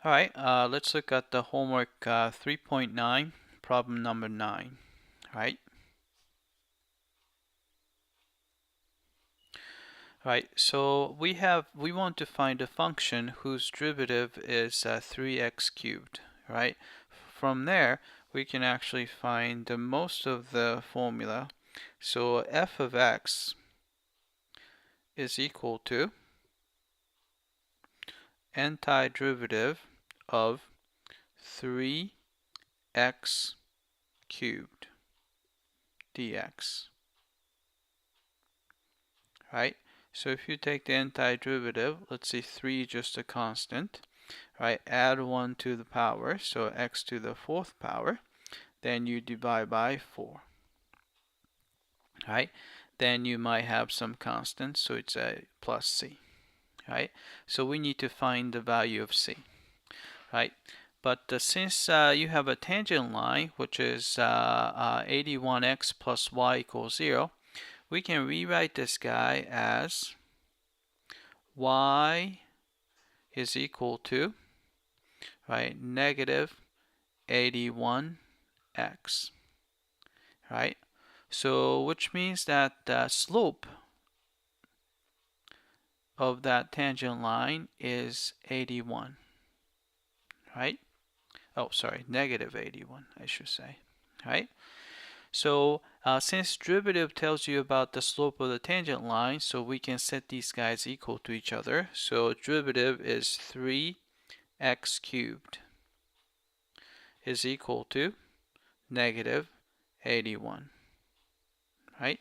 All right, let's look at the homework 3.9, problem number 9. All right. All right, so we want to find a function whose derivative is 3x cubed. Right. From there, we can actually find the most of the formula. So f of x is equal to antiderivative of 3x cubed dx. Right? So if you take the antiderivative, let's say 3 just a constant, right? Add 1 to the power, so x to the 4th power, then you divide by 4. Right? Then you might have some constant, so it's a plus c. Right? So we need to find the value of c. Right? But since you have a tangent line, which is 81x plus y equals 0, we can rewrite this guy as y is equal to, right, negative 81x, right? So which means that the slope of that tangent line is 81, right? Oh, sorry, negative 81, I should say, right? So since derivative tells you about the slope of the tangent line, so we can set these guys equal to each other. So derivative is 3x cubed is equal to negative 81, right?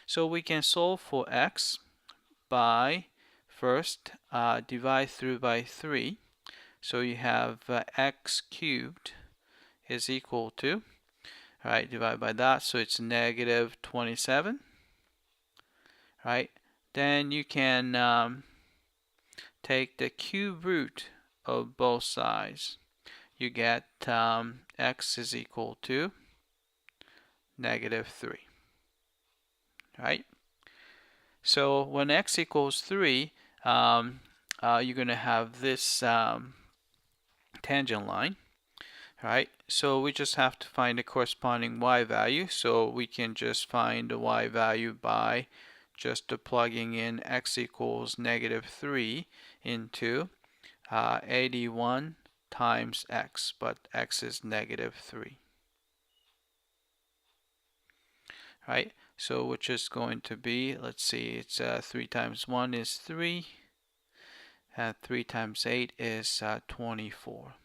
So we can solve for x by first divide through by 3. So you have x cubed is equal to, right, divide by that, so it's negative 27, right? Then you can take the cube root of both sides. You get x is equal to negative 3, right? So when x equals 3, you're going to have this tangent line, right? So we just have to find the corresponding y value. So we can just find the y value by just plugging in x equals negative 3 into 81 times x, but x is negative 3, right? So which is going to be, let's see, it's 3 times 1 is 3, and 3 times 8 is 24,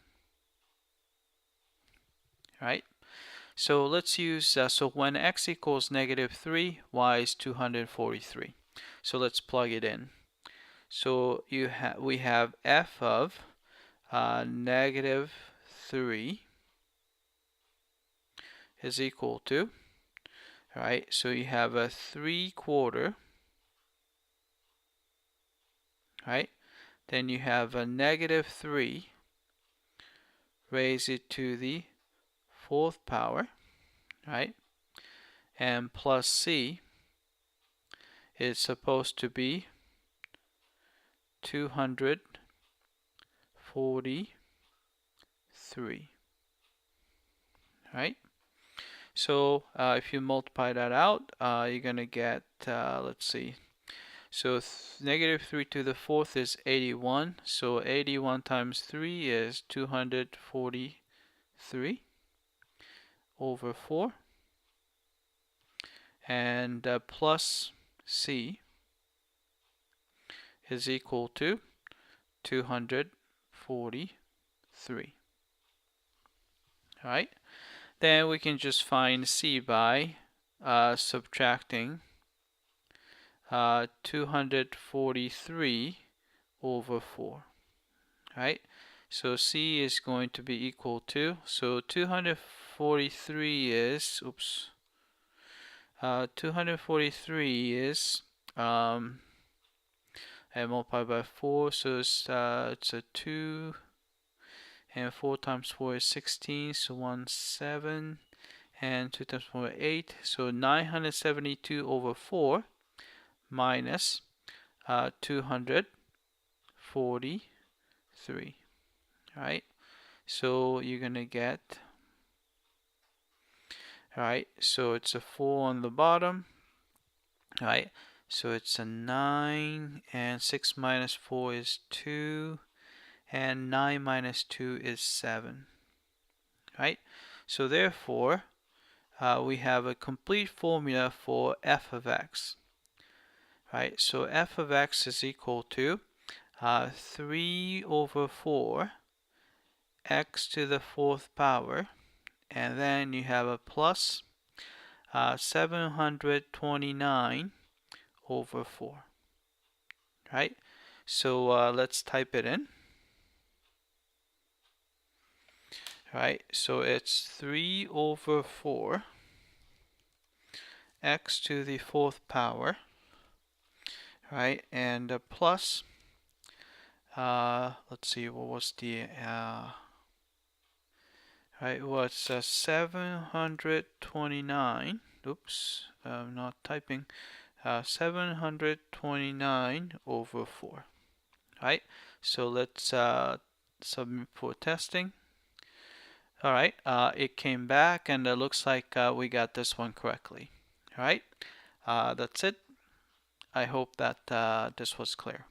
right? So let's use, so when x equals negative 3, y is 243. So let's plug it in. So we have f of negative 3 is equal to, right? So you have a 3/4, right? Then you have a negative 3, raise it to the 4th power, right? And plus c is supposed to be 243, right? So if you multiply that out, you're going to get, let's see, so negative 3 to the 4th is 81. So 81 times 3 is 243 over 4. And plus c is equal to 243. All right. Then we can just find c by subtracting 243 over 4, right? So c is going to be equal to, so 243 is, 243 is, and multiplied by 4, so it's a 2, and 4 times 4 is 16, so 1, 7, and 2 times 4 is 8, so 972 over 4 minus 243, right? So you're going to get, right, so it's a 4 on the bottom, right? So it's a 9, and 6 minus 4 is 2, and 9 minus 2 is 7, right? So therefore, we have a complete formula for f of x, right? So f of x is equal to 3 over 4 x to the 4th power, and then you have a plus 729 over 4, right? So let's type it in. Right, so it's 3 over 4 x to the 4th power, right, and plus, let's see, what was the, right, what's 729, oops, I'm not typing, 729 over 4, right? So let's submit for testing. All right, it came back, and it looks like we got this one correctly. All right, that's it. I hope that this was clear.